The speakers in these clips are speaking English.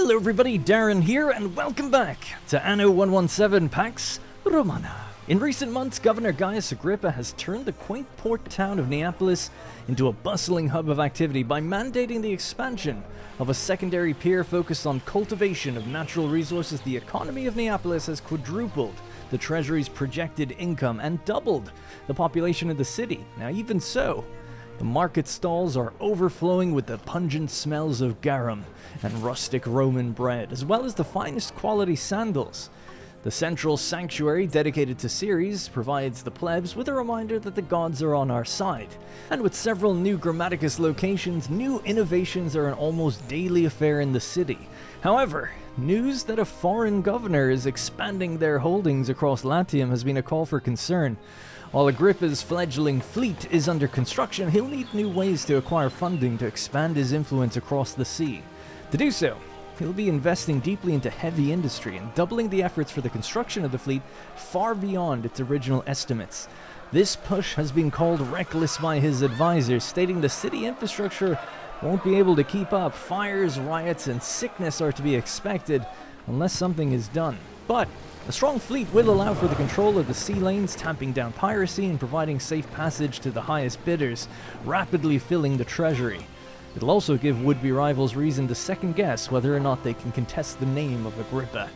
Hello everybody, Darren here, and welcome back to Anno 117 Pax Romana. In recent months, Governor Gaius Agrippa has turned the quaint port town of Neapolis into a bustling hub of activity by mandating the expansion of a secondary pier focused on cultivation of natural resources. The economy of Neapolis has quadrupled the treasury's projected income and doubled the population of the city. Now, even so, the market stalls are overflowing with the pungent smells of garum and rustic Roman bread, as well as the finest quality sandals. The central sanctuary dedicated to Ceres provides the plebs with a reminder that the gods are on our side. And with several new Grammaticus locations, new innovations are an almost daily affair in the city. However, news that a foreign governor is expanding their holdings across Latium has been a call for concern. While Agrippa's fledgling fleet is under construction, he'll need new ways to acquire funding to expand his influence across the sea. To do so, he'll be investing deeply into heavy industry and doubling the efforts for the construction of the fleet far beyond its original estimates. This push has been called reckless by his advisors, stating the city infrastructure won't be able to keep up. Fires, riots, and sickness are to be expected unless something is done. But a strong fleet will allow for the control of the sea lanes, tamping down piracy and providing safe passage to the highest bidders, rapidly filling the treasury. It'll also give would-be rivals reason to second-guess whether or not they can contest the name of Agrippa.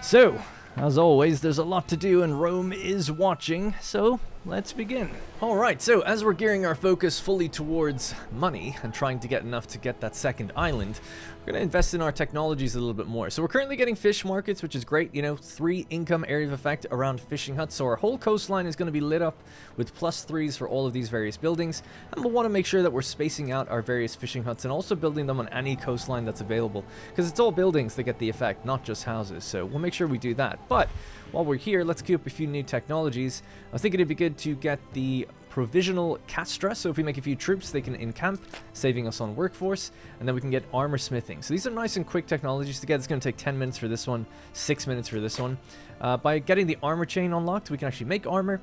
So, as always, there's a lot to do and Rome is watching, so let's begin. Alright, so as we're gearing our focus fully towards money and trying to get enough to get that second island, we're going to invest in our technologies a little bit more. So we're currently getting fish markets, which is great, 3 income area of effect around fishing huts, so our whole coastline is going to be lit up with +3s for all of these various buildings, and we'll want to make sure that we're spacing out our various fishing huts and also building them on any coastline that's available, because it's all buildings that get the effect, not just houses, so we'll make sure we do that. But while we're here, let's queue up a few new technologies. I was thinking it'd be good to get the provisional castra, so if we make a few troops they can encamp, saving us on workforce, and then we can get armor smithing. So these are nice and quick technologies to get. It's going to take 10 minutes for this one, 6 minutes for this one. By getting the armor chain unlocked, we can actually make armor,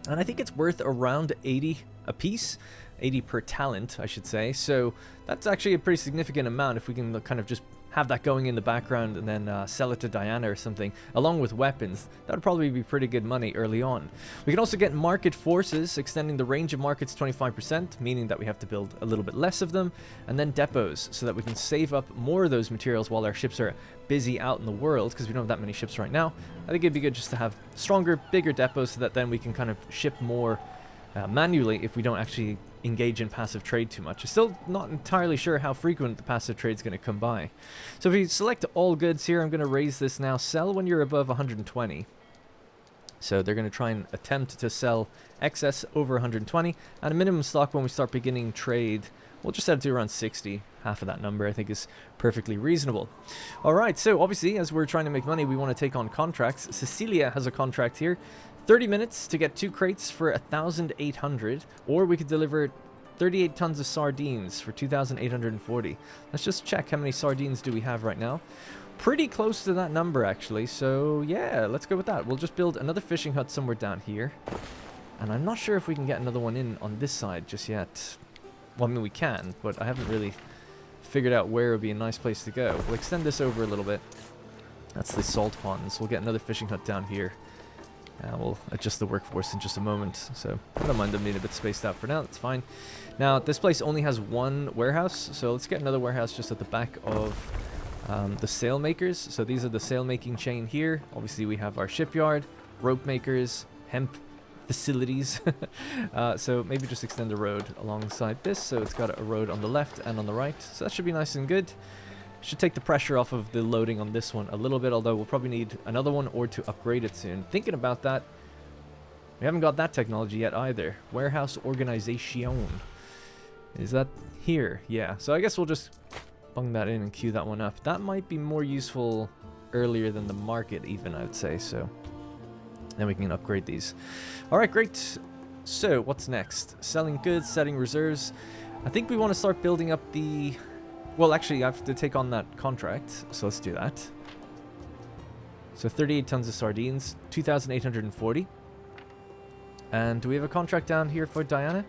and I think it's worth around 80 a piece, 80 per talent I should say, so that's actually a pretty significant amount if we can kind of just have that going in the background and then sell it to Diana or something, along with weapons. That would probably be pretty good money early on. We can also get market forces, extending the range of markets 25%, meaning that we have to build a little bit less of them, and then depots, so that we can save up more of those materials while our ships are busy out in the world, because we don't have that many ships right now. I think it'd be good just to have stronger, bigger depots, so that then we can kind of ship more manually if we don't actually engage in passive trade too much. I'm still not entirely sure how frequent the passive trade is going to come by. So if we select all goods here, I'm going to raise this now. Sell when you're above 120. So they're going to try and attempt to sell excess over 120. And a minimum stock when we start beginning trade, we'll just set it to around 60. Half of that number I think is perfectly reasonable. Alright, so obviously as we're trying to make money, we want to take on contracts. Cecilia has a contract here. 30 minutes to get 2 crates for 1,800, or we could deliver 38 tons of sardines for 2,840. Let's just check how many sardines do we have right now. Pretty close to that number actually, so yeah, let's go with that. We'll just build another fishing hut somewhere down here, and I'm not sure if we can get another one in on this side just yet. Well, I mean we can, but I haven't really figured out where would be a nice place to go. We'll extend this over a little bit. That's the salt ponds. We'll get another fishing hut down here. We'll adjust the workforce in just a moment, so I don't mind them being a bit spaced out for now, that's fine. Now, this place only has 1 warehouse, so let's get another warehouse just at the back of the sail makers. So these are the sail making chain here. Obviously, we have our shipyard, rope makers, hemp facilities. So maybe just extend the road alongside this, so it's got a road on the left and on the right. So that should be nice and good. Should take the pressure off of the loading on this one a little bit, although we'll probably need another one or to upgrade it soon. Thinking about that, we haven't got that technology yet either. Warehouse organization. Is that here? Yeah. So I guess we'll just bung that in and queue that one up. That might be more useful earlier than the market even, I would say. So then we can upgrade these. Alright, great. So what's next? Selling goods, setting reserves. I think we want to start building up the... Well, actually, I have to take on that contract, so let's do that. So 38 tons of sardines, 2,840. And do we have a contract down here for Diana?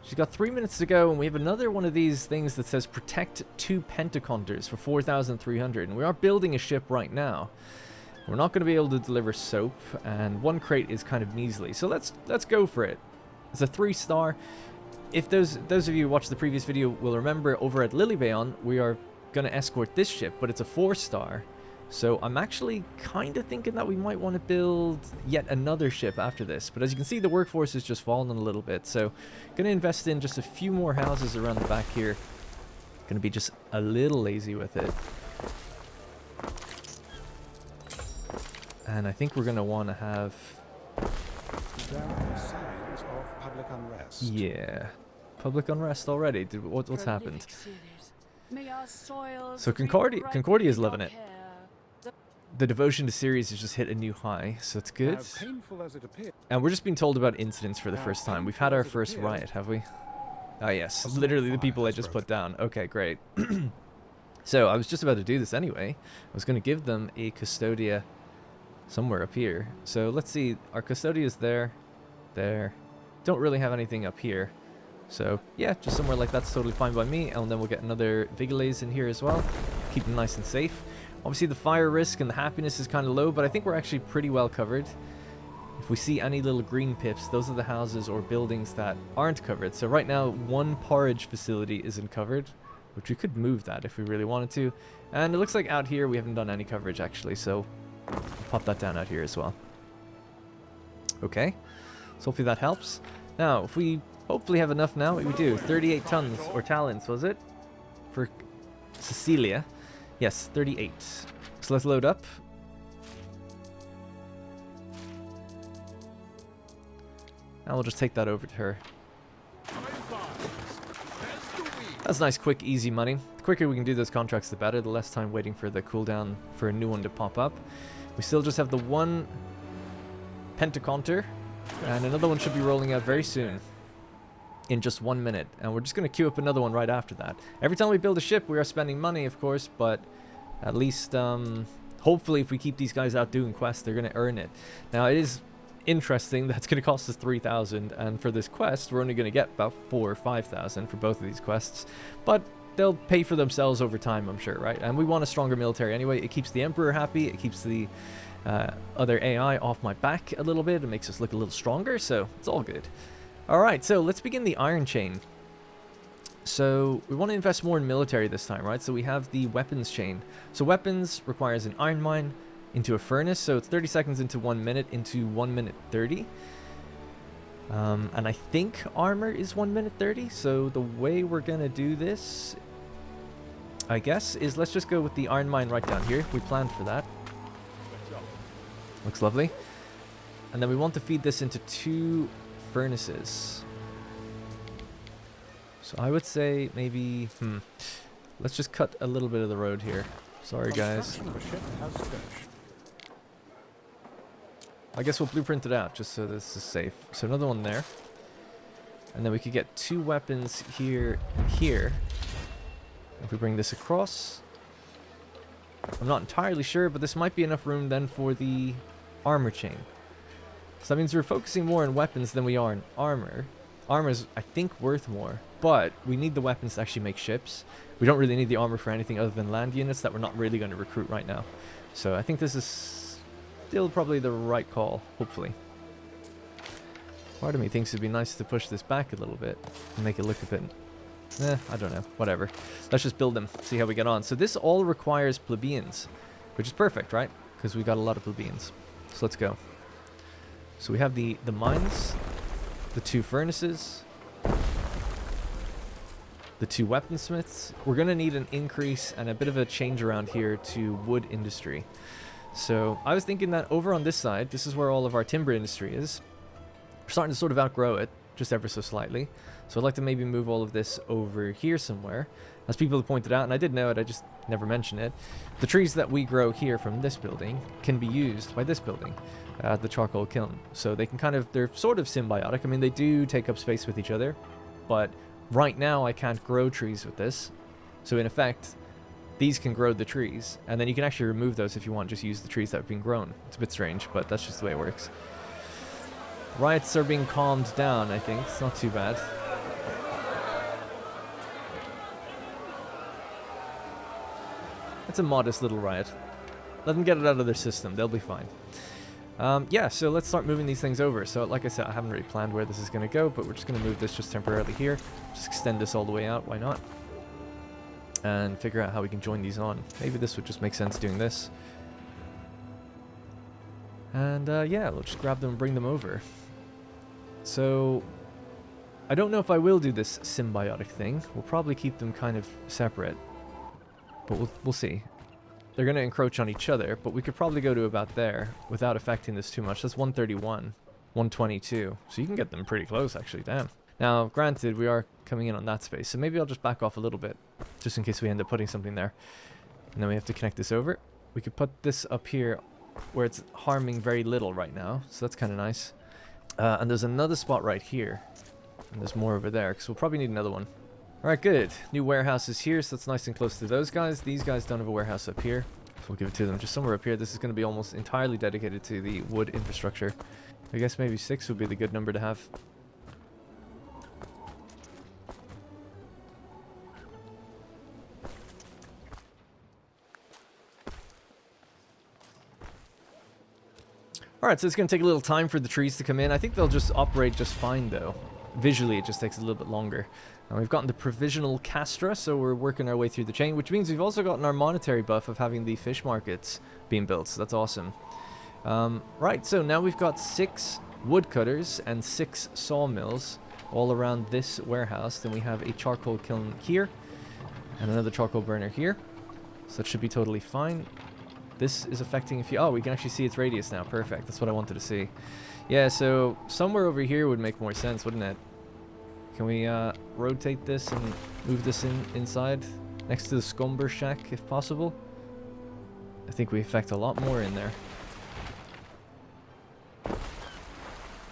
She's got 3 minutes to go, and we have another one of these things that says protect 2 pentaconters for 4,300. And we are building a ship right now. We're not going to be able to deliver soap, and 1 crate is kind of measly. So let's go for it. It's a 3-star. If those of you who watched the previous video will remember, over at Lilibayon, we are going to escort this ship, but it's a 4-star. So I'm actually kind of thinking that we might want to build yet another ship after this. But as you can see, the workforce is just falling a little bit. So going to invest in just a few more houses around the back here. Going to be just a little lazy with it. And I think we're going to want to have... There are signs of public unrest. Yeah. Public unrest already. What's happened? So Concordia is loving it. The devotion to Ceres has just hit a new high, so it's good. And we're just being told about incidents for the first time. We've had our first riot, have we? Ah, yes. Literally the people I just put down. Okay, great. So I was just about to do this anyway. I was going to give them a Custodia somewhere up here. So let's see. Our Custodia is there. There. Don't really have anything up here. So yeah, just somewhere like that's totally fine by me. And then we'll get another Vigiles in here as well. Keep them nice and safe. Obviously the fire risk and the happiness is kind of low, but I think we're actually pretty well covered. If we see any little green pips, those are the houses or buildings that aren't covered. So right now, 1 porridge facility isn't covered, which we could move that if we really wanted to. And it looks like out here we haven't done any coverage actually, so I'll pop that down out here as well. Okay, so hopefully that helps. Now, if we hopefully have enough now, we do. 38 tons, or talents, was it? For Cecilia. Yes, 38. So let's load up. And we'll just take that over to her. That's nice, quick, easy money. The quicker we can do those contracts, the better. The less time waiting for the cooldown for a new one to pop up. We still just have the 1 pentaconter, and another one should be rolling out very soon. In just 1 minute, and we're just going to queue up another one right after that. Every time we build a ship, we are spending money, of course, but at least, hopefully, if we keep these guys out doing quests, they're going to earn it. Now, it is interesting that it's going to cost us 3,000, and for this quest, we're only going to get about 4,000 or 5,000 for both of these quests, but they'll pay for themselves over time, I'm sure, right? And we want a stronger military anyway. It keeps the Emperor happy, it keeps the other AI off my back a little bit, it makes us look a little stronger, so it's all good. Alright, so let's begin the iron chain. So we want to invest more in military this time, right? So we have the weapons chain. So weapons requires an iron mine into a furnace. So it's 30 seconds into 1 minute into 1 minute 30. And I think armor is 1 minute 30. So the way we're going to do this, I guess, is let's just go with the iron mine right down here. We planned for that. Looks lovely. And then we want to feed this into 2 furnaces. So I would say maybe let's just cut a little bit of the road here. Sorry guys. I guess we'll blueprint it out just so this is safe. So another one there. And then we could get 2 weapons here and here. If we bring this across. I'm not entirely sure, but this might be enough room then for the armor chain. So that means we're focusing more on weapons than we are on armor. Armor's, I think, worth more, but we need the weapons to actually make ships. We don't really need the armor for anything other than land units that we're not really going to recruit right now. So I think this is still probably the right call, hopefully. Part of me thinks it'd be nice to push this back a little bit and make it look a bit... I don't know. Whatever. Let's just build them, see how we get on. So this all requires plebeians, which is perfect, right? Because we got a lot of plebeians. So let's go. So we have the mines, the 2 furnaces, the 2 weaponsmiths. We're going to need an increase and a bit of a change around here to wood industry. So I was thinking that over on this side, this is where all of our timber industry is. We're starting to sort of outgrow it, just ever so slightly. So I'd like to maybe move all of this over here somewhere. As people have pointed out, and I did know it, I just never mentioned it, the trees that we grow here from this building can be used by this building, the charcoal kiln. So they can kind of, they're sort of symbiotic. I mean, they do take up space with each other, but right now I can't grow trees with this. So in effect, these can grow the trees, and then you can actually remove those if you want, just use the trees that have been grown. It's a bit strange, but that's just the way it works. Riots are being calmed down, I think. It's not too bad. It's a modest little riot. Let them get it out of their system. They'll be fine. Yeah, so let's start moving these things over. So like I said, I haven't really planned where this is going to go, but we're just going to move this just temporarily here. Just extend this all the way out. Why not? And figure out how we can join these on. Maybe this would just make sense doing this. And yeah, we'll just grab them and bring them over. So I don't know if I will do this symbiotic thing. We'll probably keep them kind of separate. But we'll see. They're going to encroach on each other, but we could probably go to about there without affecting this too much. That's 131, 122. So you can get them pretty close, actually. Damn. Now, granted, we are coming in on that space, so maybe I'll just back off a little bit, just in case we end up putting something there. And then we have to connect this over. We could put this up here where it's harming very little right now, so that's kind of nice. And there's another spot right here, and there's more over there, because we'll probably need another one. Alright, good. New warehouse is here, so that's nice and close to those guys. These guys don't have a warehouse up here, so we'll give it to them just somewhere up here. This is going to be almost entirely dedicated to the wood infrastructure. I guess maybe 6 would be the good number to have. Alright, so it's going to take a little time for the trees to come in. I think they'll just operate just fine, though. Visually, it just takes a little bit longer. And we've gotten the provisional castra, so we're working our way through the chain, which means we've also gotten our monetary buff of having the fish markets being built, so that's awesome. Right, so now we've got 6 woodcutters and 6 sawmills all around this warehouse. Then we have a charcoal kiln here, and another charcoal burner here. So that should be totally fine. This is affecting a few... Oh, we can actually see its radius now. Perfect. That's what I wanted to see. Yeah, so somewhere over here would make more sense, wouldn't it? Can we rotate this and move this inside? Next to the Scumber Shack, if possible? I think we affect a lot more in there.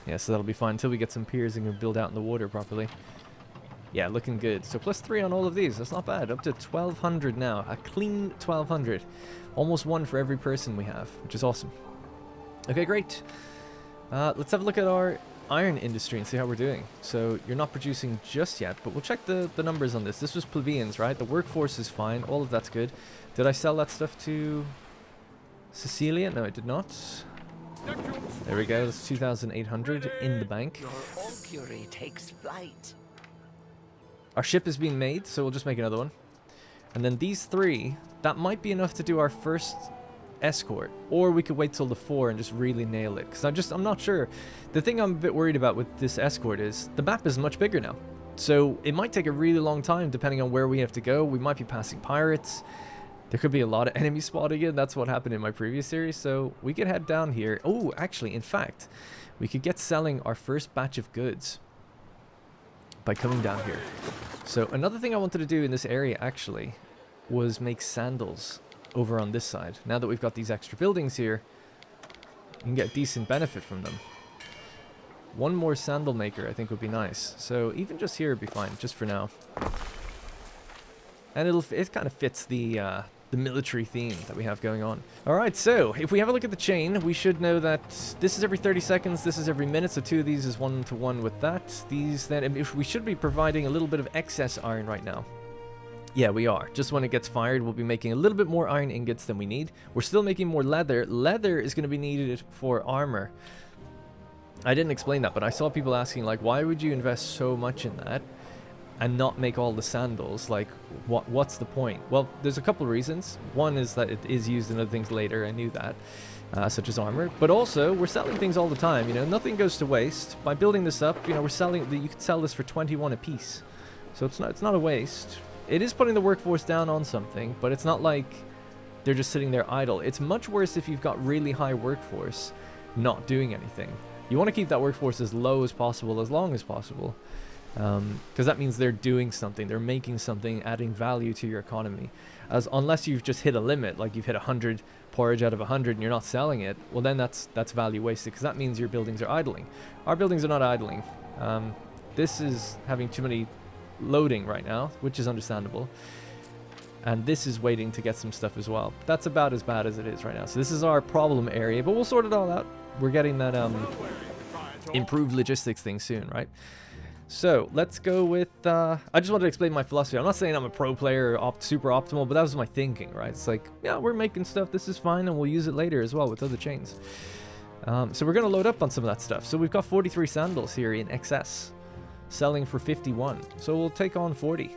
Yeah, so that'll be fine until we get some piers and can build out in the water properly. Yeah, looking good. So +3 on all of these. That's not bad. Up to 1,200 now. A clean 1,200. Almost 1 for every person we have, which is awesome. Okay, great. Let's have a look at our iron industry and see how we're doing. So you're not producing just yet, but we'll check the numbers on this. This was plebeians, right? The workforce is fine. All of that's good. Did I sell that stuff to Cecilia? No, I did not. There we go. That's 2,800 in the bank. Your augury takes flight. Our ship is being made, so we'll just make another one. And then these 3, that might be enough to do our first escort, or we could wait till the 4 and just really nail it, because I'm not sure. The thing I'm a bit worried about with this escort is the map is much bigger now, so it might take a really long time depending on where we have to go. We might be passing pirates. There could be a lot of enemy spotting in. That's what happened in my previous series, so we could head down here. Oh, actually, in fact, we could get selling our first batch of goods by coming down here. So another thing I wanted to do in this area actually was make sandals over on this side. Now that we've got these extra buildings here, you can get decent benefit from them. One more sandal maker I think would be nice. So even just here would be fine, just for now. And it kind of fits the military theme that we have going on. Alright, so if we have a look at the chain, we should know that this is every 30 seconds, this is every minute, so 2 of these is 1-to-1 with that. These then, if we should be providing a little bit of excess iron right now. Yeah, we are. Just when it gets fired, we'll be making a little bit more iron ingots than we need. We're still making more leather. Leather is going to be needed for armor. I didn't explain that, but I saw people asking, like, why would you invest so much in that and not make all the sandals? Like, what's the point? Well, there's a couple of reasons. One is that it is used in other things later. I knew that, such as armor. But also, we're selling things all the time. You know, nothing goes to waste. By building this up, you know, we're selling. You could sell this for 21 a piece, so it's not a waste. It is putting the workforce down on something, but it's not like they're just sitting there idle. It's much worse if you've got really high workforce not doing anything. You want to keep that workforce as low as possible, as long as possible, because that means they're doing something, they're making something, adding value to your economy. Unless you've just hit a limit, like you've hit 100 porridge out of 100 and you're not selling it, well then that's value wasted, because that means your buildings are idling. Our buildings are not idling. This is having too many loading right now, which is understandable, and this is waiting to get some stuff as well. That's about as bad as it is right now. So this is our problem area, but we'll sort it all out. We're getting that improved logistics thing soon, right? So let's go with, I just wanted to explain my philosophy. I'm not saying I'm a pro player or super optimal, but that was my thinking, right? It's like, yeah, we're making stuff, this is fine, and we'll use it later as well with other chains. So we're going to load up on some of that stuff. So we've got 43 sandals here in excess, selling for 51. So we'll take on 40.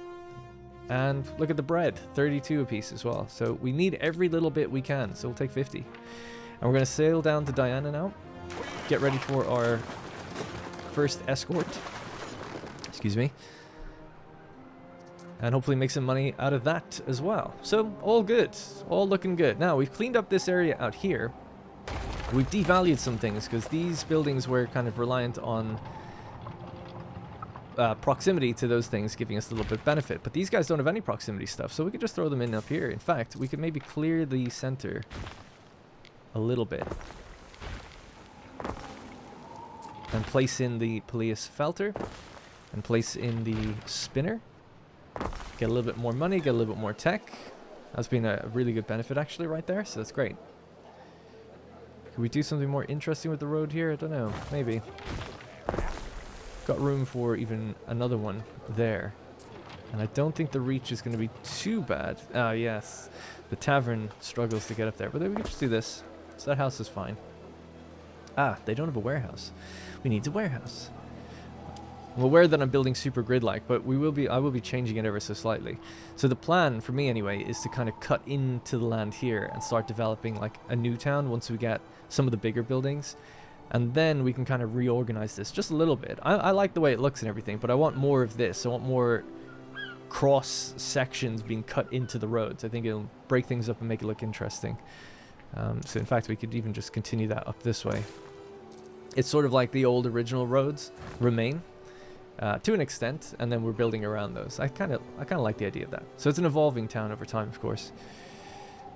And look at the bread, 32 a piece as well. So we need every little bit we can, so we'll take 50. And we're going to sail down to Diana now. Get ready for our first escort. Excuse me. And hopefully make some money out of that as well. So, all good. All looking good. Now, we've cleaned up this area out here. We've devalued some things because these buildings were kind of reliant on proximity to those things, giving us a little bit of benefit. But these guys don't have any proximity stuff, so we could just throw them in up here. In fact, we could maybe clear the center a little bit. And place in the Peleus Felter. And place in the spinner. Get a little bit more money, get a little bit more tech. That's been a really good benefit actually right there, so that's great. Could we do something more interesting with the road here? I don't know, maybe. Got room for even another one there. And I don't think the reach is going to be too bad. Ah, yes. The tavern struggles to get up there, but then we can just do this. So that house is fine. Ah, they don't have a warehouse. We need a warehouse. I'm aware that I'm building super grid-like, but I will be changing it ever so slightly. So the plan, for me anyway, is to kind of cut into the land here and start developing like a new town once we get some of the bigger buildings. And then we can kind of reorganize this just a little bit. I like the way it looks and everything, but I want more of this. I want more cross sections being cut into the roads. I think it'll break things up and make it look interesting. So in fact, we could even just continue that up this way. It's sort of like the old original roads remain. To an extent, and then we're building around those. I kind of like the idea of that. So it's an evolving town over time, of course.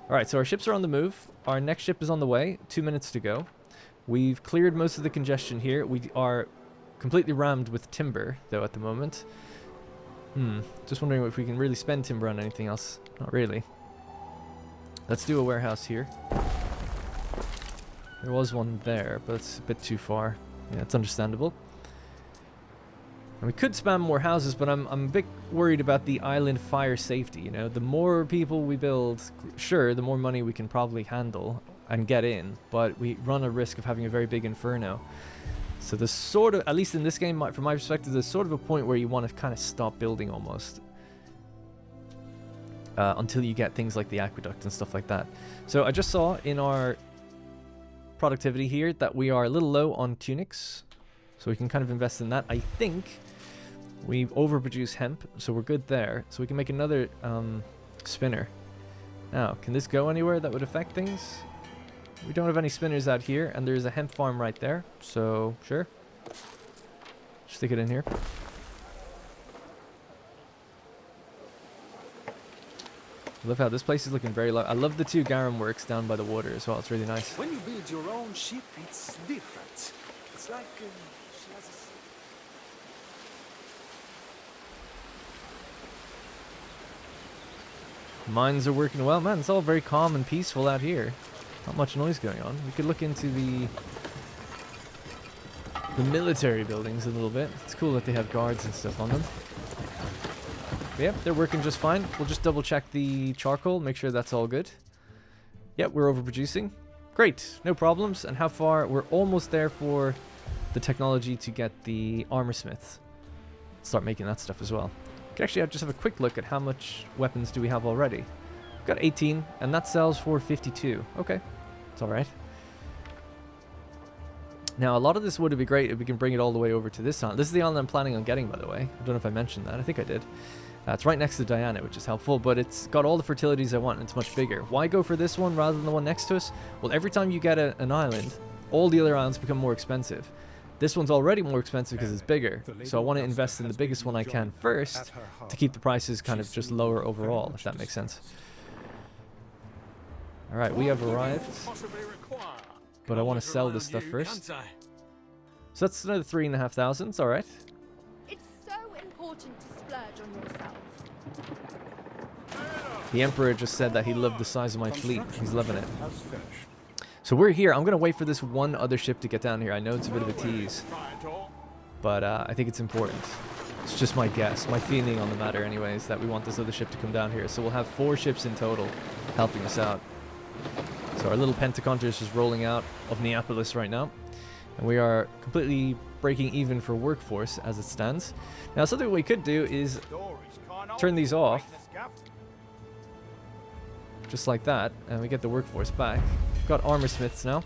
All right, so our ships are on the move. Our next ship is on the way. 2 minutes to go. We've cleared most of the congestion here. We are completely rammed with timber, though, at the moment. Just wondering if we can really spend timber on anything else. Not really. Let's do a warehouse here. There was one there, but it's a bit too far. Yeah, it's understandable. And we could spam more houses, but I'm a bit worried about the island fire safety, you know. The more people we build, sure, the more money we can probably handle and get in, but we run a risk of having a very big inferno. So there's sort of, at least in this game, from my perspective, there's sort of a point where you want to kind of stop building almost. Until you get things like the aqueduct and stuff like that. So I just saw in our productivity here that we are a little low on tunics. So we can kind of invest in that. I think we've overproduced hemp, so we're good there. So we can make another spinner. Now, can this go anywhere that would affect things? We don't have any spinners out here, and there's a hemp farm right there. So, sure. Stick it in here. I love how this place is looking very low. I love the two garum works down by the water as well. It's really nice. When you build your own ship, it's different. It's like Mines are working well. Man, it's all very calm and peaceful out here. Not much noise going on. We could look into the military buildings a little bit. It's cool that they have guards and stuff on them. But yep, they're working just fine. We'll just double check the charcoal, make sure that's all good. Yep, we're overproducing. Great, no problems. And how far? We're almost there for the technology to get the armor smiths. Start making that stuff as well. Could actually just have a quick look at how much weapons do we have already. We've got 18, and that sells for 52. Okay, it's all right. Now, a lot of this would be great if we can bring it all the way over to this island. This is the island I'm planning on getting, by the way. I don't know if I mentioned that. I think I did. It's right next to Diana, which is helpful, but it's got all the fertilities I want, and it's much bigger. Why go for this one rather than the one next to us? Well, every time you get an island, all the other islands become more expensive. This one's already more expensive because it's bigger, so I want to invest in the biggest one I can first to keep the prices kind of just lower overall, if that makes sense. Alright, we have arrived, but I want to sell this stuff first. So that's another 3,500, alright. It's so important to splurge on yourself. The Emperor just said that he loved the size of my fleet. He's loving it. So we're here. I'm going to wait for this one other ship to get down here. I know it's a bit of a tease. but I think it's important. It's just my guess, my feeling on the matter anyways, that we want this other ship to come down here. So we'll have 4 ships in total helping us out. So our little Pentaconter is just rolling out of Neapolis right now. And we are completely breaking even for workforce as it stands. Now something we could do is turn these off. Just like that. And we get the workforce back. We've got armor smiths now.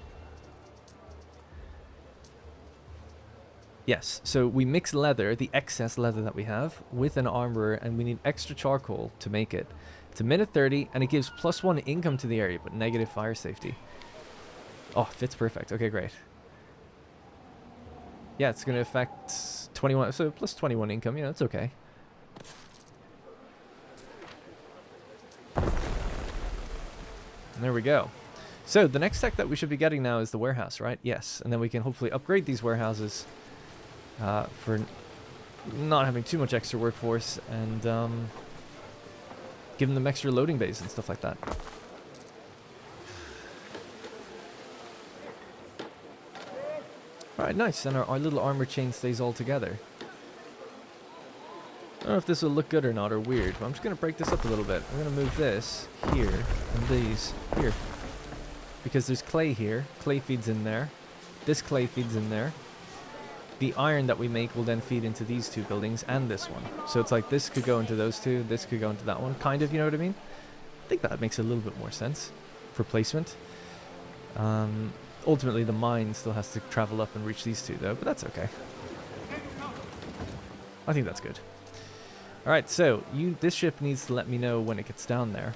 Yes, so we mix leather, the excess leather that we have, with an armorer, and we need extra charcoal to make it. It's a minute 30, and it gives +1 income to the area, but negative fire safety. Oh, fits perfect. Okay, great. Yeah, it's going to affect 21, so +21 income, you know, it's okay. And there we go. So, the next tech that we should be getting now is the warehouse, right? Yes, and then we can hopefully upgrade these warehouses for not having too much extra workforce, and giving them extra loading bays and stuff like that. Alright, nice, and our little armor chain stays all together. I don't know if this will look good or not, or weird, but I'm just going to break this up a little bit. I'm going to move this here, and these here. Because there's clay here, clay feeds in there, this clay feeds in there. The iron that we make will then feed into these 2 buildings and this one. So it's like this could go into those 2, this could go into that one, kind of, you know what I mean? I think that makes a little bit more sense for placement. Ultimately, the mine still has to travel up and reach these 2 though, but that's okay. I think that's good. Alright, so this ship needs to let me know when it gets down there.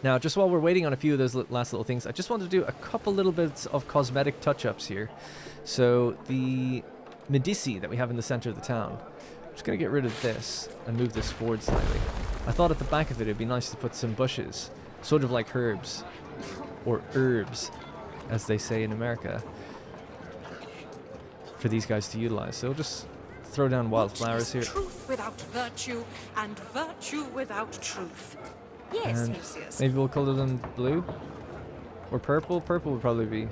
Now, just while we're waiting on a few of those last little things, I just want to do a couple little bits of cosmetic touch-ups here. So, the Medici that we have in the center of the town, I'm just going to get rid of this and move this forward slightly. I thought at the back of it, it'd be nice to put some bushes, sort of like herbs, or herbs, as they say in America, for these guys to utilize. So, we'll just throw down wildflowers here. Truth without virtue, and virtue without truth. Yes, And yes, yes. maybe we'll color them blue or purple. Purple would probably be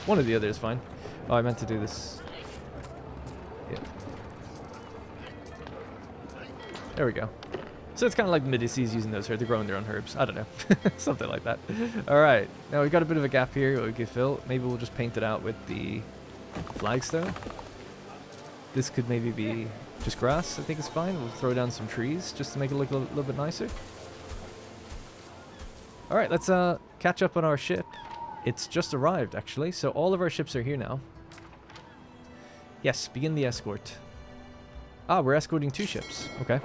one or the other is fine. Oh, I meant to do this. Yeah. There we go. So it's kind of like the Medicis using those here. They're growing their own herbs. I don't know. Something like that. Alright. Now we've got a bit of a gap here that we could fill. Maybe we'll just paint it out with the flagstone. This could maybe be just grass. I think it's fine. We'll throw down some trees just to make it look a little bit nicer. Alright, let's catch up on our ship. It's just arrived, actually. So all of our ships are here now. Yes, begin the escort. Ah, we're escorting 2 ships. Okay.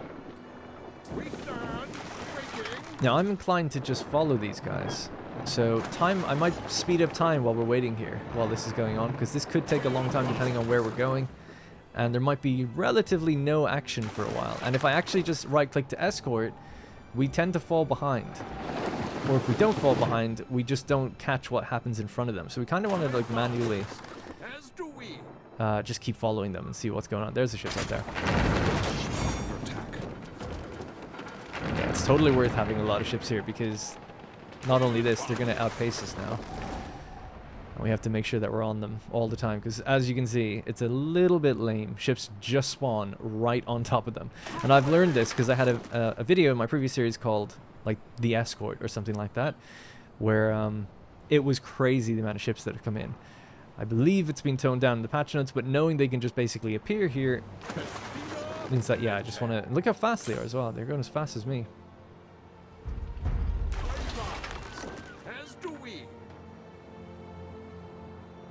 Now, I'm inclined to just follow these guys. So, I might speed up time while we're waiting here, while this is going on, because this could take a long time depending on where we're going. And there might be relatively no action for a while. And if I actually just right-click to escort, we tend to fall behind. Or if we don't fall behind, we just don't catch what happens in front of them. So we kind of want to like manually just keep following them and see what's going on. There's the ship right there. Yeah, it's totally worth having a lot of ships here because not only this, they're going to outpace us now. And we have to make sure that we're on them all the time because as you can see, it's a little bit lame. Ships just spawn right on top of them. And I've learned this because I had a video in my previous series called like the escort or something like that, where it was crazy the amount of ships that have come in. I believe it's been toned down in the patch notes, but knowing they can just basically appear here means that, yeah, I just want to look how fast they are as well. They're going as fast as me.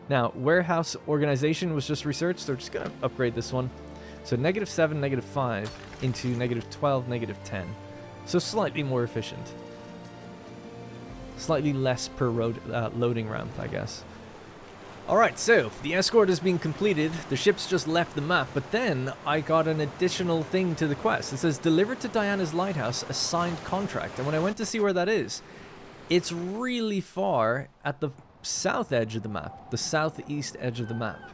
Now, warehouse organization was just researched, so we're just going to upgrade this one. So -7, -5 into -12, -10. So slightly more efficient. Slightly less per loading ramp, I guess. Alright, so the escort has been completed. The ships just left the map, but then I got an additional thing to the quest. It says, delivered to Diana's lighthouse, a signed contract. And when I went to see where that is, it's really far at the south edge of the map, the southeast edge of the map.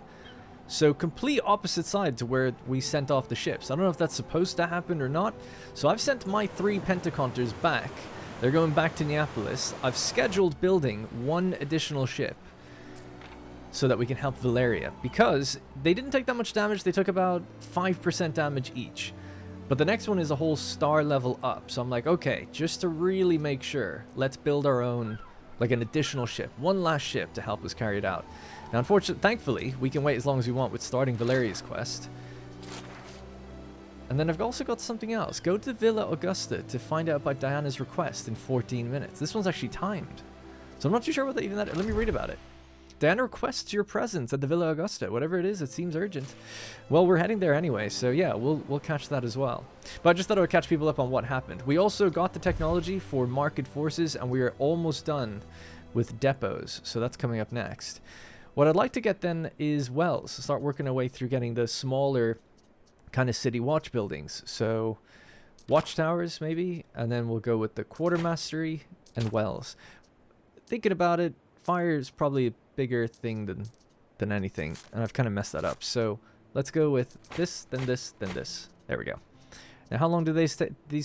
So complete opposite side to where we sent off the ships. I don't know if that's supposed to happen or not. So I've sent my 3 Pentaconters back. They're going back to Neapolis. I've scheduled building 1 additional ship. so that we can help Valeria, because they didn't take that much damage. They took about 5% damage each, but the next one is a whole star level up. So I'm like, okay, just to really make sure, let's build our own, like an additional ship, one last ship to help us carry it out. Now, unfortunately, thankfully, we can wait as long as we want with starting Valeria's quest. And then I've also got something else. Go to Villa Augusta to find out about Diana's request in 14 minutes. This one's actually timed, so I'm not too sure what that even that is. Let me read about it. Diana requests your presence at the Villa Augusta. Whatever it is, it seems urgent. Well, we're heading there anyway, so yeah, we'll catch that as well. But I just thought I would catch people up on what happened. We also got the technology for market forces, and we are almost done with depots, so that's coming up next. What I'd like to get then is wells. Start working our way through getting the smaller kind of city watch buildings. So watchtowers maybe, and then we'll go with the quartermastery and wells. Thinking about it, fire is probably a bigger thing than anything, and I've kind of messed that up. So let's go with this, then this, then this. There we go. Now, how long do these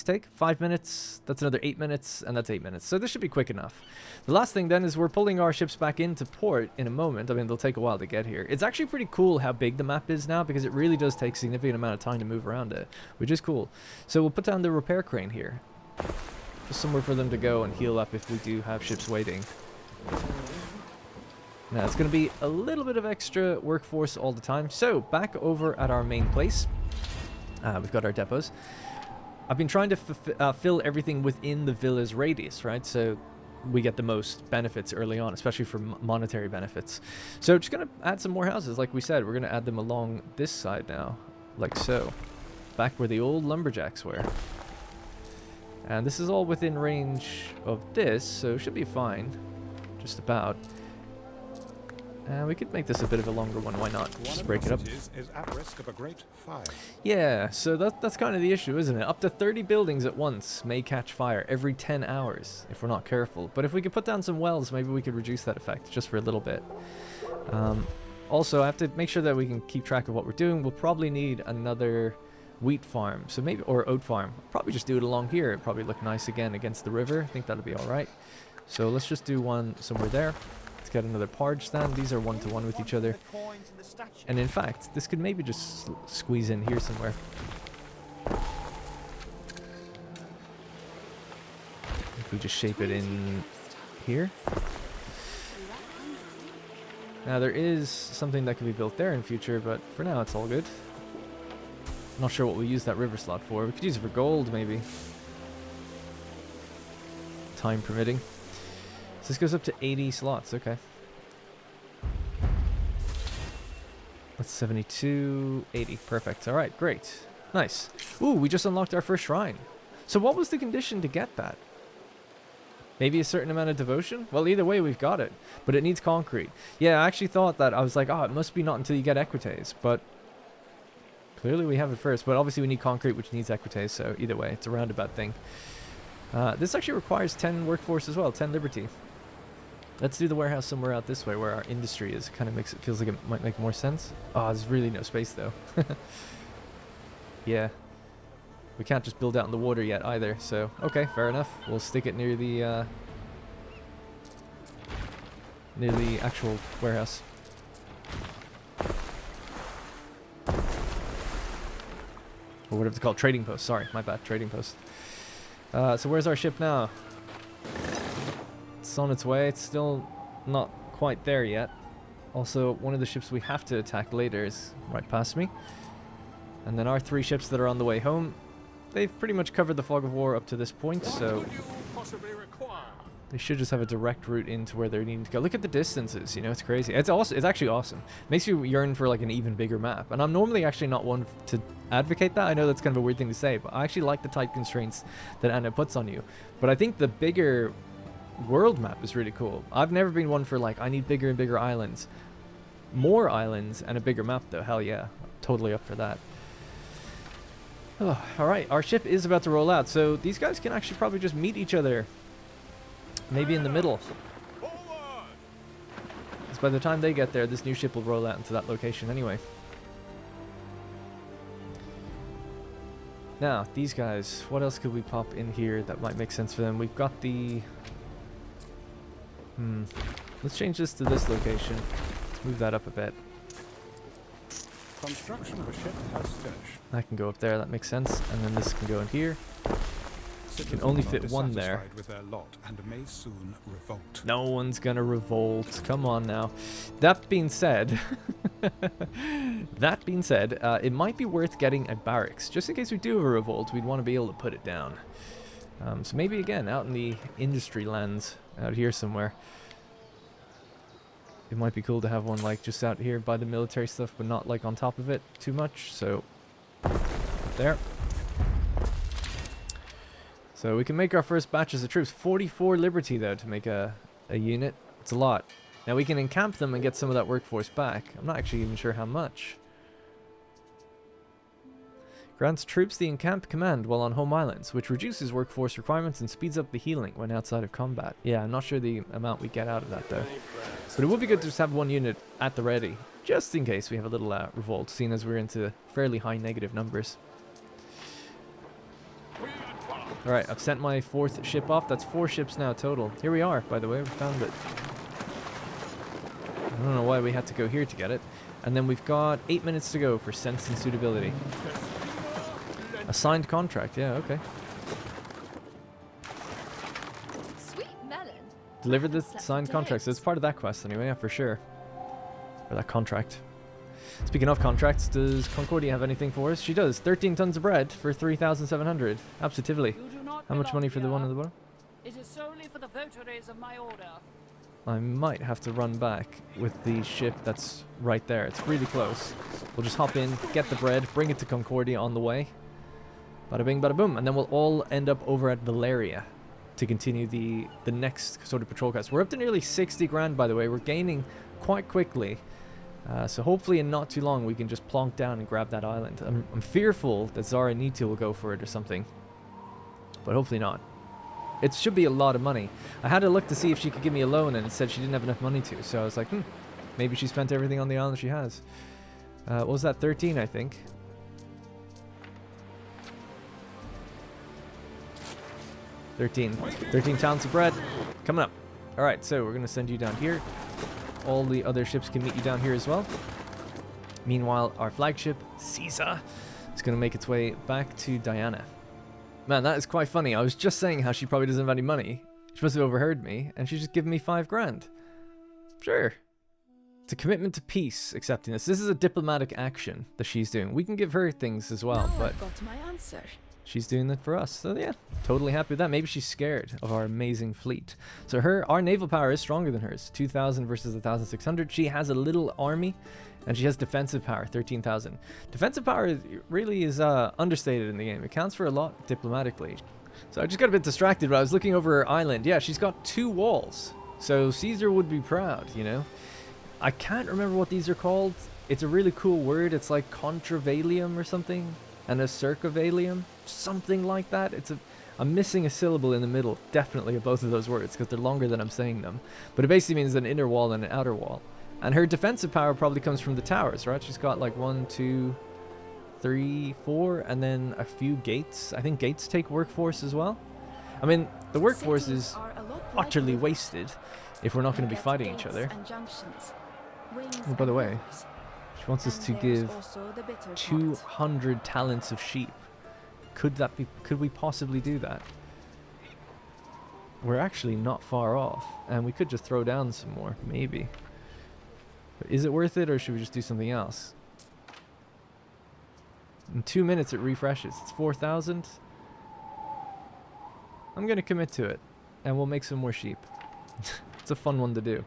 take? 5 minutes. That's another 8 minutes, and that's 8 minutes. So this should be quick enough. The last thing then is we're pulling our ships back into port in a moment. I mean, they'll take a while to get here. It's actually pretty cool how big the map is now, because it really does take a significant amount of time to move around it, which is cool. So we'll put down the repair crane here. Just somewhere for them to go and heal up if we do have ships waiting. Now, it's going to be a little bit of extra workforce all the time. So, back over at our main place. We've got our depots. I've been trying to fill everything within the villa's radius, right? So we get the most benefits early on, especially for monetary benefits. So just going to add some more houses. Like we said, we're going to add them along this side now, like so. Back where the old lumberjacks were. And this is all within range of this, so it should be fine. Just about. We could make this a bit of a longer one, why not? Just break it up. Is at risk of a great fire. Yeah, so that's kind of the issue, isn't it? Up to 30 buildings at once may catch fire every 10 hours if we're not careful. But if we could put down some wells, maybe we could reduce that effect just for a little bit. Also, I have to make sure that we can keep track of what we're doing. We'll probably need another wheat farm, so maybe, or oat farm. Probably just do it along here. It'd probably look nice again against the river. I think that'll be all right. So let's just do one somewhere there. Let's get another porridge stand. These are one-to-one with each other. And in fact, this could maybe just squeeze in here somewhere. If we just shape it in here. Now there is something that could be built there in future, but for now it's all good. Not sure what we'll use that river slot for. We could use it for gold, maybe. Time permitting. So this goes up to 80 slots, okay. That's 72, 80, perfect. All right, great. Nice. Ooh, we just unlocked our first shrine. So what was the condition to get that? Maybe a certain amount of devotion? Well, either way, we've got it. But it needs concrete. Yeah, I actually thought that. I was like, oh, it must be not until you get equites. But clearly we have it first. But obviously we need concrete, which needs equites. So either way, it's a roundabout thing. This actually requires 10 workforce as well, 10 liberty. Let's do the warehouse somewhere out this way where our industry is. Kind of makes it feels like it might make more sense. Oh, there's really no space though. Yeah. We can't just build out in the water yet either. So, okay, fair enough. We'll stick it near the actual warehouse. Or whatever it's called, trading post. Sorry, my bad, trading post. So where's our ship now? It's on its way. It's still not quite there yet. Also, one of the ships we have to attack later is right past me. And then our 3 ships that are on the way home, they've pretty much covered the fog of war up to this point, so they should just have a direct route into where they're needing to go. Look at the distances, you know, it's crazy. It's awesome. It's actually awesome. Makes you yearn for like an even bigger map. And I'm normally actually not one to advocate that. I know that's kind of a weird thing to say, but I actually like the tight constraints that Anna puts on you. But I think the bigger world map is really cool. I've never been one for like, I need bigger and bigger islands. More islands and a bigger map though. Hell yeah. Totally up for that. Oh, alright, our ship is about to roll out, so these guys can actually probably just meet each other. Maybe in the middle. Because by the time they get there, this new ship will roll out into that location anyway. Now, these guys, what else could we pop in here that might make sense for them? We've got the... Let's change this to this location. It's move that up a bit. Construction of a ship has finished. That can go up there, that makes sense. And then this can go in here. Can only fit one there. With their lot and may soon revolt. No one's gonna revolt. Come on now. That being said, it might be worth getting a barracks. Just in case we do have a revolt, we'd want to be able to put it down. So maybe again, out in the industry lands, out here somewhere. It might be cool to have one like just out here by the military stuff, but not like on top of it too much. So, there. So we can make our first batches of troops. 44 Liberty, though, to make a unit. It's a lot. Now we can encamp them and get some of that workforce back. I'm not actually even sure how much. Grants troops the encamped command while on home islands, which reduces workforce requirements and speeds up the healing when outside of combat. Yeah, I'm not sure the amount we get out of that, though. But it would be good to just have one unit at the ready, just in case we have a little revolt, seeing as we're into fairly high negative numbers. Alright, I've sent my 4th ship off. That's 4 ships now total. Here we are, by the way. We found it. I don't know why we had to go here to get it. And then we've got 8 minutes to go for sense and suitability. A signed contract, yeah, okay. Sweet melon. Deliver the signed contract. So it's part of that quest anyway, yeah, for sure. Or that contract. Speaking of contracts, does Concordia have anything for us? She does. 13 tons of bread for 3,700. Absolutely. How much money for the one in the bottom? It is solely for the votaries of my order. I might have to run back with the ship that's right there. It's really close. We'll just hop in, get the bread, bring it to Concordia on the way. Bada bing, bada boom. And then we'll all end up over at Valeria to continue the next sort of patrol quest. We're up to nearly 60 grand, by the way. We're gaining quite quickly. So hopefully in not too long we can just plonk down and grab that island. I'm fearful that Zara Nito will go for it or something. But hopefully not. It should be a lot of money. I had to look to see if she could give me a loan and it said she didn't have enough money to. So I was like, maybe she spent everything on the island she has. What was that? 13, I think. $13 talents of bread. Coming up. Alright, so we're going to send you down here. All the other ships can meet you down here as well. Meanwhile, our flagship, Caesar, is going to make its way back to Diana. Man, that is quite funny. I was just saying how she probably doesn't have any money. She must have overheard me, and she's just given me 5 grand. Sure. It's a commitment to peace, accepting this. This is a diplomatic action that she's doing. We can give her things as well, but I've got my answer. she's doing it for us. So yeah, totally happy with that. Maybe she's scared of our amazing fleet. So our naval power is stronger than hers. 2,000 versus 1,600. She has a little army, and she has defensive power, 13,000. Defensive power really is understated in the game. It counts for a lot diplomatically. So I just got a bit distracted, but I was looking over her island. Yeah, she's got 2 walls. So Caesar would be proud, you know. I can't remember what these are called. It's a really cool word. It's like contravalium or something. And a circumvalium, something like that. I'm missing a syllable in the middle, definitely, of both of those words, because they're longer than I'm saying them. But it basically means an inner wall and an outer wall. And her defensive power probably comes from the towers, right? She's got like 1, 2, 3, 4, and then a few gates. I think gates take workforce as well. I mean, the workforce is utterly wasted if we're not going to be fighting each other. Oh, by the way, she wants us to give 200 talents of sheep. Could we possibly do that? We're actually not far off, and we could just throw down some more, maybe. But is it worth it, or should we just do something else? In 2 minutes it refreshes. It's 4,000. I'm gonna commit to it, and we'll make some more sheep. It's a fun one to do.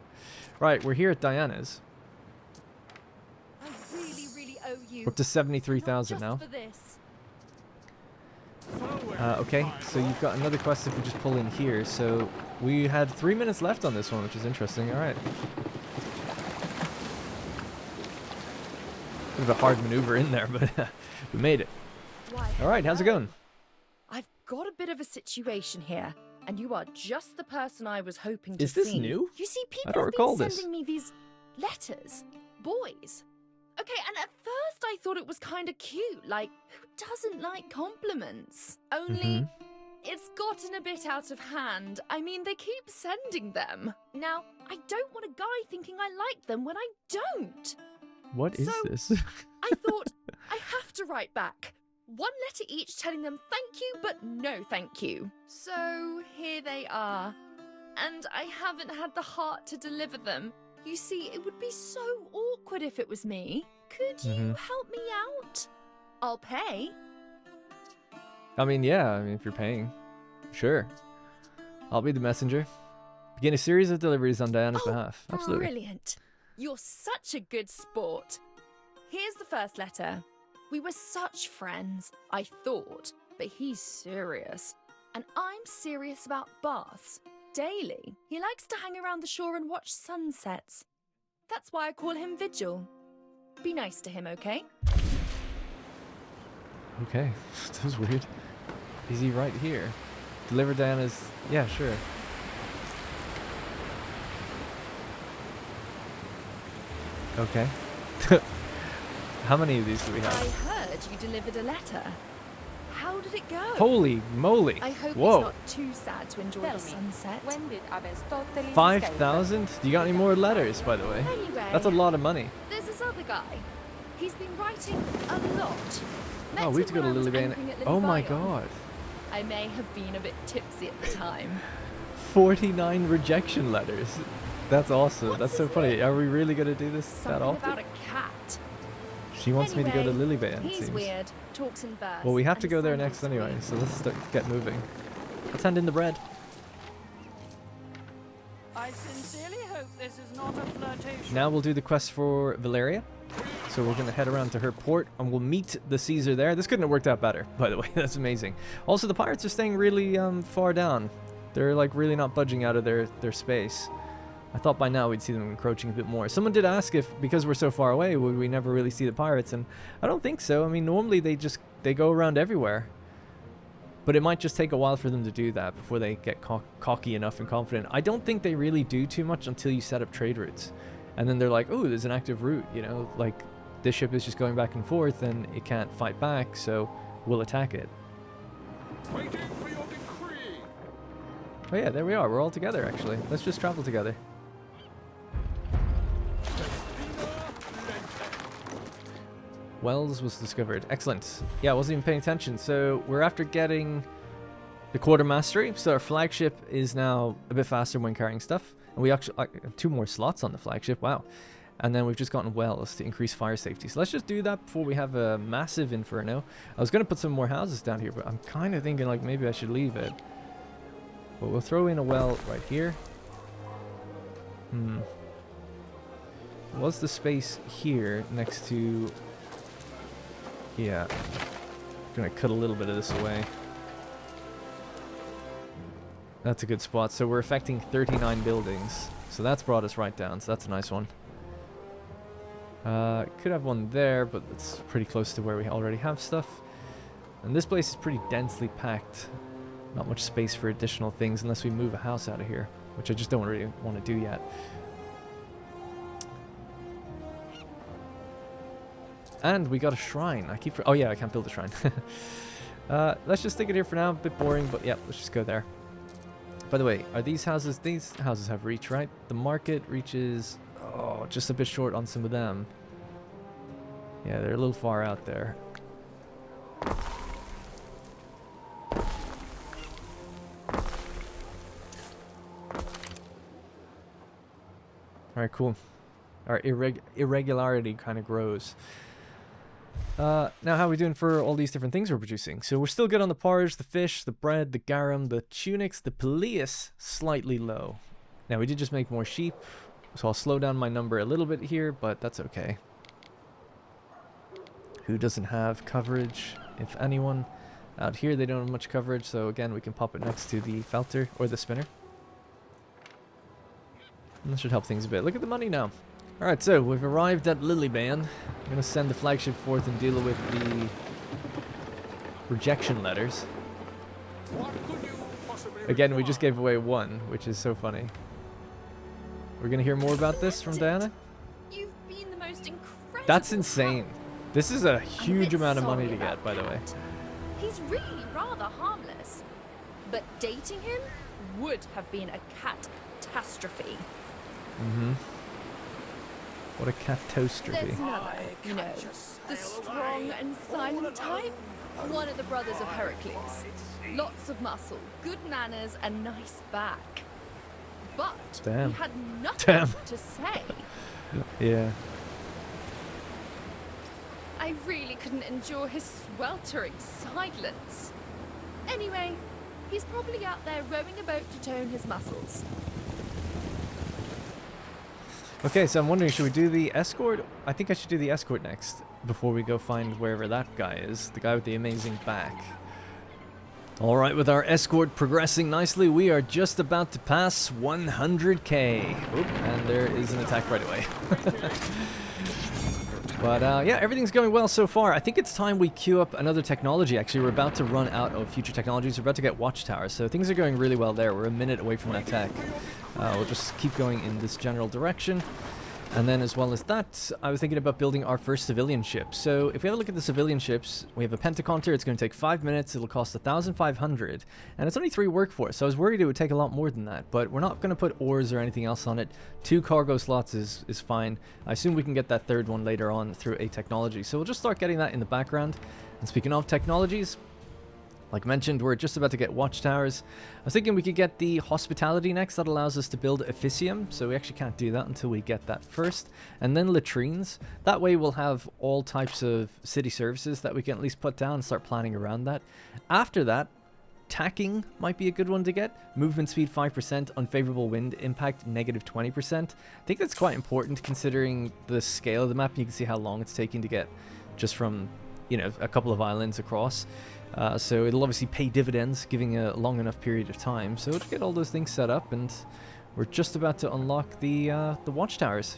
Right, we're here at Diana's. We're up to 73,000 now. Okay, so you've got another quest if we just pull in here. So we had 3 minutes left on this one, which is interesting. All right. Bit of a hard maneuver in there, but we made it. All right, how's it going? I've got a bit of a situation here, and you are just the person I was hoping to see. Is this new? You see, I people don't have recall been this. sending me these letters. Boys. Okay, and at first I thought it was kind of cute. Like, who doesn't like compliments? Only It's gotten a bit out of hand. I mean, they keep sending them. Now, I don't want a guy thinking I like them when I don't. What is this? I thought, I have to write back. One letter each telling them thank you, but no thank you. So, here they are. And I haven't had the heart to deliver them. You see, it would be so awkward if it was me. Could you help me out? I'll pay. I mean, yeah, I mean, if you're paying, sure. I'll be the messenger. Begin a series of deliveries on Diana's behalf. Absolutely. Brilliant. You're such a good sport. Here's the first letter. We were such friends, I thought, but he's serious. And I'm serious about baths. Daily. He likes to hang around the shore and watch sunsets. That's why I call him Vigil. Be nice to him, okay? Okay, that was weird. Is he right here? Deliver Diana's... Yeah, sure. Okay. How many of these do we have? I heard you delivered a letter. How did it go? Holy moly! I hope Whoa. he's not too sad to enjoy the sunset. 5,000? Do you got any more letters, by the way? Anyway, That's a lot of money. there's this other guy. He's been writing a lot. Met Oh, we have to him go to when I was Lily Bay. anchoring at Oh my Lily god. I may have been a bit tipsy at the time. 49 rejection letters. That's awesome. What's That's so his funny. name? Are we really going to do this that Something often? about a cat. She wants me to go to Anyway, Lily Bay, it He's seems. weird. Talks in verse. Well, we have and to go there his next sandals anyway, squeak. so let's get moving. Let's hand in the bread. I sincerely hope this is not a flirtation. Now we'll do the quest for Valeria. So we're going to head around to her port and we'll meet the Caesar there. This couldn't have worked out better, by the way. That's amazing. Also, the pirates are staying really far down. They're like really not budging out of their space. I thought by now we'd see them encroaching a bit more. Someone did ask if, because we're so far away, would we never really see the pirates? And I don't think so. I mean, normally they go around everywhere. But it might just take a while for them to do that before they get cocky enough and confident. I don't think they really do too much until you set up trade routes. And then they're like, oh, there's an active route, you know, like this ship is just going back and forth and it can't fight back, so we'll attack it. Waiting for your decree. Oh yeah, there we are. We're all together, actually. Let's just travel together. Wells was discovered. Excellent. Yeah, I wasn't even paying attention. So we're after getting the quartermastery. So our flagship is now a bit faster when carrying stuff. And we actually have 2 more slots on the flagship. Wow. And then we've just gotten Wells to increase fire safety. So let's just do that before we have a massive inferno. I was going to put some more houses down here, but I'm kind of thinking like maybe I should leave it. But we'll throw in a well right here. What's the space here next to... Yeah. Gonna cut a little bit of this away. That's a good spot. So we're affecting 39 buildings. So that's brought us right down. So that's a nice one. Could have one there, but it's pretty close to where we already have stuff. And this place is pretty densely packed. Not much space for additional things unless we move a house out of here, which I just don't really want to do yet. And we got a shrine. Oh yeah, I can't build a shrine. Let's just stick it here for now. A bit boring, but yeah, let's just go there. By the way, are these houses have reach, right? The market reaches, oh, just a bit short on some of them. Yeah, they're a little far out there. Alright, cool. Our irregularity kind of grows. Now, how are we doing for all these different things we're producing? So we're still good on the porridge, the fish, the bread, the garum, the tunics, the pileus, slightly low. Now, we did just make more sheep, so I'll slow down my number a little bit here, but that's okay. Who doesn't have coverage, if anyone? Out here, they don't have much coverage, so again, we can pop it next to the felter, or the spinner. And that should help things a bit. Look at the money now. Alright, so we've arrived at Lilybane. I'm going to send the flagship forth and deal with the rejection letters. What could you possibly Again, we require? just gave away 1, which is so funny. We're going to hear more about this from Diana? You've been the most incredible. That's insane. This is a I'm a huge bit amount of money sorry to get, about by the way. Cat. He's really rather harmless. but dating him would have been a catastrophe. What a catastrophe. There's another, you know, the strong and silent type. One of the brothers of Heracles. Lots of muscle, good manners, and nice back. But Damn. he had nothing to say. Yeah. I really couldn't endure his sweltering silence. Anyway, he's probably out there rowing a boat to tone his muscles. Okay, so I'm wondering, should we do the escort? I think I should do the escort next before we go find wherever that guy is, the guy with the amazing back. All right, with our escort progressing nicely, we are just about to pass 100k. Oop, and there is an attack right away. But yeah, everything's going well so far. I think it's time we queue up another technology. Actually, we're about to run out of future technologies. We're about to get watchtowers, so things are going really well there. We're a minute away from that tech. We'll just keep going in this general direction. And then as well as that, I was thinking about building our first civilian ship. So if we have a look at the civilian ships, we have a Pentaconter. It's going to take 5 minutes. It'll cost 1,500. And it's only 3 workforce. So I was worried it would take a lot more than that. But we're not going to put oars or anything else on it. 2 cargo slots is fine. I assume we can get that third one later on through a technology. So we'll just start getting that in the background. And speaking of technologies, like mentioned, we're just about to get watchtowers. I was thinking we could get the hospitality next. That allows us to build officium, so we actually can't do that until we get that first. And then latrines. That way we'll have all types of city services that we can at least put down and start planning around that. After that, tacking might be a good one to get. Movement speed 5%, unfavorable wind impact negative 20%. I think that's quite important considering the scale of the map. You can see how long it's taking to get just from, you know, a couple of islands across. So it'll obviously pay dividends, giving a long enough period of time. So we'll get all those things set up, and we're just about to unlock the watchtowers.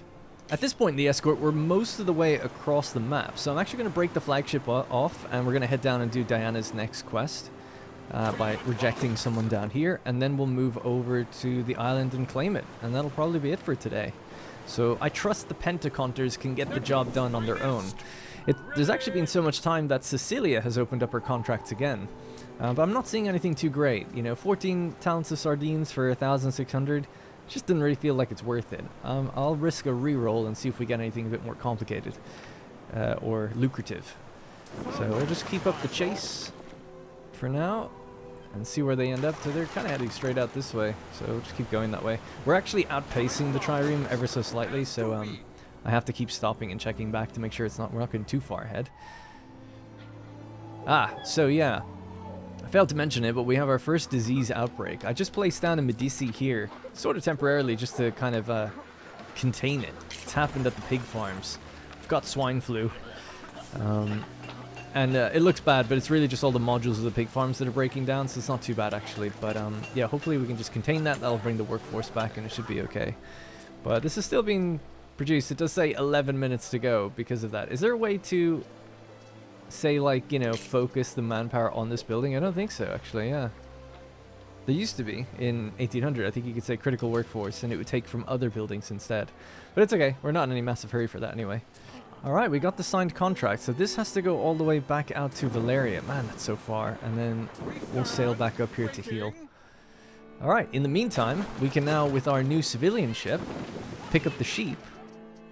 At this point in the escort, we're most of the way across the map. So I'm actually going to break the flagship off, and we're going to head down and do Diana's next quest by rejecting someone down here. And then we'll move over to the island and claim it. And that'll probably be it for today. So I trust the Pentaconters can get the job done on their own. There's actually been so much time that Sicilia has opened up her contracts again. But I'm not seeing anything too great. You know, 14 talents of sardines for 1,600. Just didn't really feel like it's worth it. I'll risk a re-roll and see if we get anything a bit more complicated or lucrative. So we'll just keep up the chase for now and see where they end up. So they're kind of heading straight out this way. So we'll just keep going that way. We're actually outpacing the trireme ever so slightly. So I have to keep stopping and checking back to make sure we're not going too far ahead. So yeah. I failed to mention it, but we have our first disease outbreak. I just placed down a Medici here, sort of temporarily, just to kind of contain it. It's happened at the pig farms. We've got swine flu. And it looks bad, but it's really just all the modules of the pig farms that are breaking down, so it's not too bad actually. But yeah, hopefully we can just contain that. That'll bring the workforce back and it should be okay. But this is still being produced. It does say 11 minutes to go because of that. Is there a way to say, like, you know, focus the manpower on this building? I don't think so, actually. Yeah, there used to be in 1800. I think you could say critical workforce and it would take from other buildings instead, but it's okay. We're not in any massive hurry for that anyway. All right, we got the signed contract, so this has to go all the way back out to Valeria. Man, that's so far. And then we'll sail back up here to heal. All right, in the meantime, we can now, with our new civilian ship, pick up the sheep.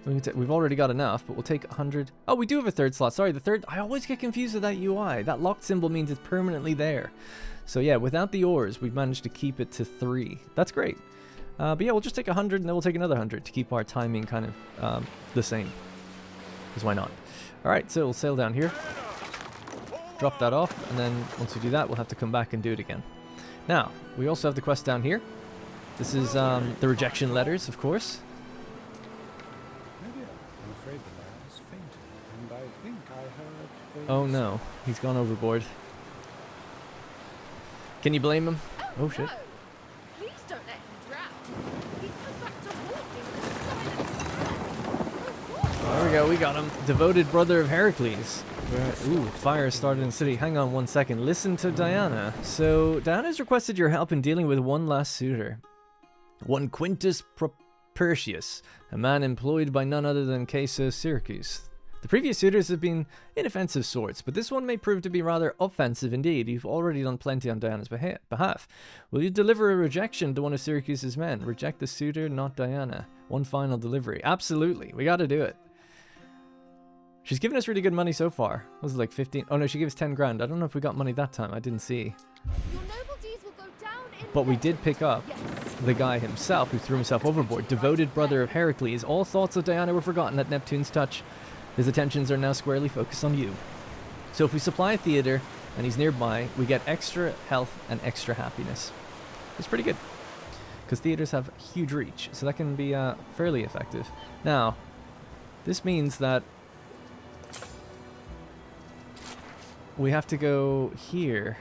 We've already got enough, but we'll take 100. Oh, we do have a third slot. Sorry, the third. I always get confused with that UI. That locked symbol means it's permanently there. So yeah, without the oars, we've managed to keep it to 3. That's great. But yeah, we'll just take 100 and then we'll take another 100 to keep our timing kind of the same. Because why not? All right, so we'll sail down here. Drop that off, and then once we do that, we'll have to come back and do it again. Now, we also have the quest down here. This is the rejection letters, of course. I'm afraid the lad's fainted, and I think I heard a... Oh no, he's gone overboard. Can you blame him? Oh shit. No. Please don't let him drown. He'd come back to walking with silence. There we go, we got him. Devoted brother of Heracles. Ooh, fire started in the city. Hang on one second. Listen to Diana. So, Diana's requested your help in dealing with one last suitor. One Quintus Propertius, a man employed by none other than Caesar Syracuse. The previous suitors have been inoffensive sorts, but this one may prove to be rather offensive indeed. You've already done plenty on Diana's behalf. Will you deliver a rejection to one of Syracuse's men? Reject the suitor, not Diana. One final delivery. Absolutely. We gotta do it. She's given us really good money so far. Was it like 15? Oh no, she gave us 10 grand. I don't know if we got money that time. I didn't see. Your noble deeds will go down in But we did pick up the guy himself who threw himself overboard. Devoted brother of Heracles. All thoughts of Diana were forgotten at Neptune's touch. His attentions are now squarely focused on you. So if we supply a theater and he's nearby, we get extra health and extra happiness. It's pretty good. Because theaters have huge reach, so that can be fairly effective. Now, this means that we have to go here.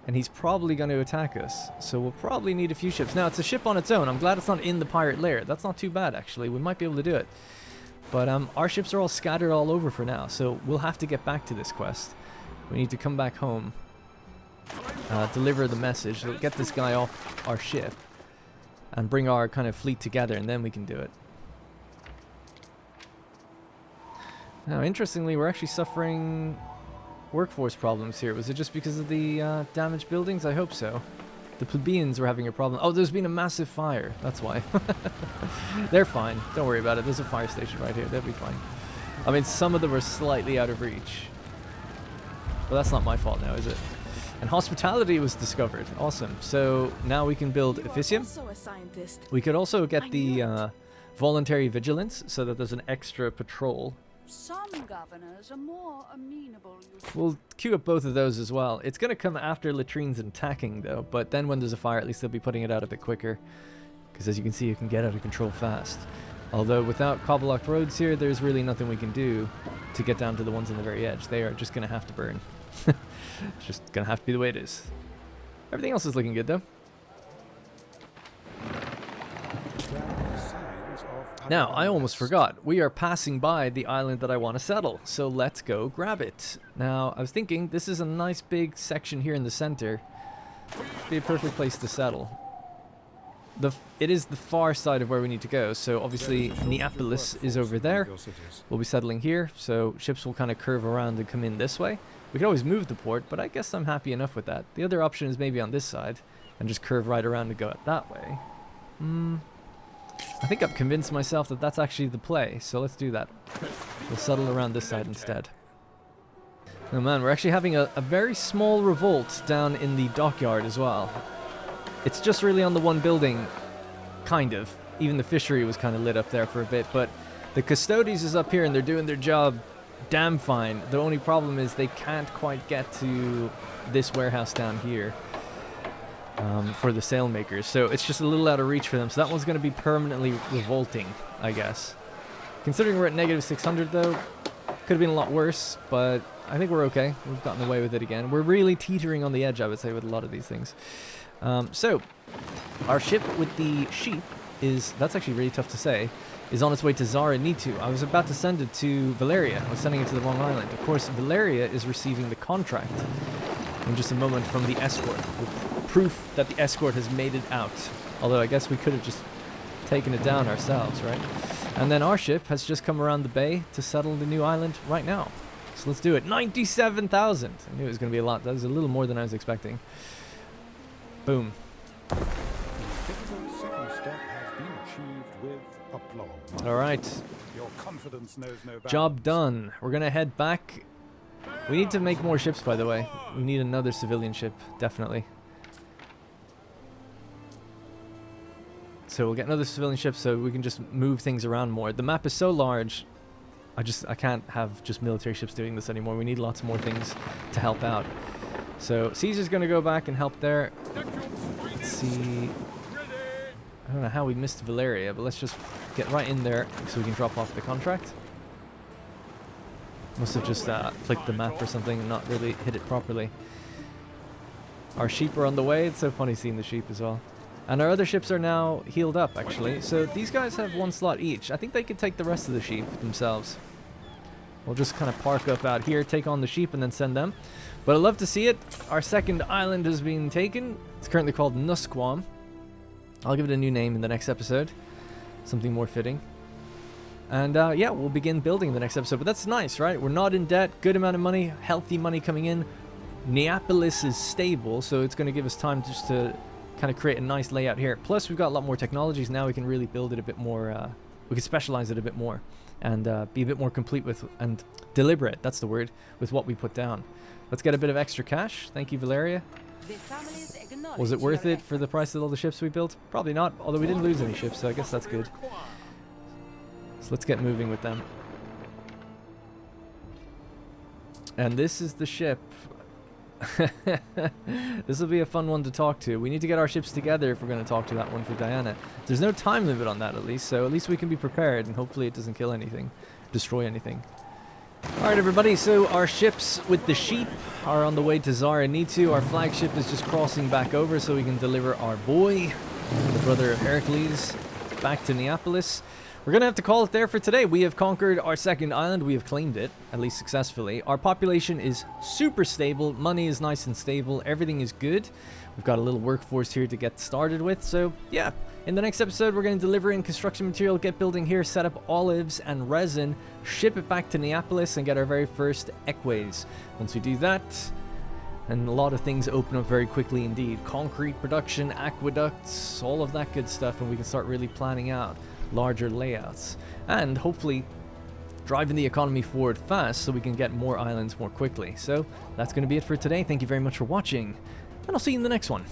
And he's probably going to attack us. So we'll probably need a few ships. Now, it's a ship on its own. I'm glad it's not in the pirate lair. That's not too bad, actually. We might be able to do it. But our ships are all scattered all over for now, so we'll have to get back to this quest. We need to come back home, deliver the message, so get this guy off our ship, and bring our kind of fleet together, and then we can do it. Now, interestingly, we're actually suffering workforce problems here. Was it just because of the damaged buildings? I hope so. The plebeians were having a problem. Oh, there's been a massive fire. That's why. They're fine. Don't worry about it. There's a fire station right here. They'll be fine. I mean, some of them were slightly out of reach. Well, that's not my fault now, is it? And hospitality was discovered. Awesome. So now we can build Officium. We could also get the voluntary vigilance so that there's an extra patrol. Some governors are more amenable. We'll queue up both of those as well. It's going to come after latrines and attacking, though. But then when there's a fire, at least they'll be putting it out a bit quicker. Because as you can see, you can get out of control fast. Although without cobble-locked roads here, there's really nothing we can do to get down to the ones on the very edge. They are just going to have to burn. It's just going to have to be the way it is. Everything else is looking good, though. Now, I almost forgot. We are passing by the island that I want to settle, so let's go grab it. Now, I was thinking this is a nice big section here in the center. Be a perfect place to settle. It is the far side of where we need to go, so obviously Neapolis is over there. We'll be settling here, so ships will kind of curve around and come in this way. We could always move the port, but I guess I'm happy enough with that. The other option is maybe on this side, and just curve right around and go it that way. I think I've convinced myself that that's actually the play, so let's do that. We'll settle around this side instead. Oh man, we're actually having a very small revolt down in the dockyard as well. It's just really on the one building, kind of. Even the fishery was kind of lit up there for a bit, but the Custodes is up here and they're doing their job damn fine. The only problem is they can't quite get to this warehouse down here. For the sailmakers, so it's just a little out of reach for them. So that one's going to be permanently revolting, I guess. Considering we're at negative 600 though, could have been a lot worse, but I think we're okay. We've gotten away with it again. We're really teetering on the edge, I would say, with a lot of these things. So our ship with the sheep that's actually really tough to say, is on its way to Zara Nitu. I was about to send it to Valeria. I was sending it to the wrong island. Of course, Valeria is receiving the contract in just a moment from the escort, with proof that the escort has made it out. Although I guess we could have just taken it down ourselves, right? And then our ship has just come around the bay to settle the new island right now. So let's do it. 97,000! I knew it was going to be a lot. That was a little more than I was expecting. Boom. Alright. Job done. We're going to head back. We need to make more ships, by the way. We need another civilian ship, definitely. So we'll get another civilian ship so we can just move things around more. The map is so large, I can't have just military ships doing this anymore. We need lots more things to help out. So Caesar's going to go back and help there. Let's see. I don't know how we missed Valeria, but let's just get right in there so we can drop off the contract. Must have just clicked the map or something and not really hit it properly. Our sheep are on the way. It's so funny seeing the sheep as well. And our other ships are now healed up, actually. So these guys have one slot each. I think they could take the rest of the sheep themselves. We'll just kind of park up out here, take on the sheep, and then send them. But I'd love to see it. Our second island has been taken. It's currently called Nusquam. I'll give it a new name in the next episode. Something more fitting. And yeah, we'll begin building the next episode. But that's nice, right? We're not in debt, good amount of money, healthy money coming in. Neapolis is stable, so it's going to give us time just to kind of create a nice layout here. Plus, we've got a lot more technologies now. We can really build it a bit more, we can specialize it a bit more and be a bit more complete with, and deliberate, that's the word, with what we put down. Let's get a bit of extra cash. Thank you, Valeria. Was it worth it for the price of all the ships we built? Probably not, although we didn't lose any ships, so I guess that's good. So let's get moving with them. And this is the ship. This will be a fun one to talk to. We need to get our ships together if we're going to talk to that one for Diana. There's no time limit on that, at least, so at least we can be prepared, and hopefully it doesn't kill anything, destroy anything. Alright everybody, so our ships with the sheep are on the way to Zara Nitu. Our flagship is just crossing back over so we can deliver our boy, the brother of Heracles, back to Neapolis. We're going to have to call it there for today. We have conquered our second island. We have claimed it, at least successfully. Our population is super stable. Money is nice and stable. Everything is good. We've got a little workforce here to get started with. So, yeah. In the next episode, we're going to deliver in construction material, get building here, set up olives and resin, ship it back to Neapolis, and get our very first equays. Once we do that, and a lot of things open up very quickly indeed. Concrete production, aqueducts, all of that good stuff, and we can start really planning out larger layouts and hopefully driving the economy forward fast so we can get more islands more quickly. So that's going to be it for today. Thank you very much for watching, and I'll see you in the next one.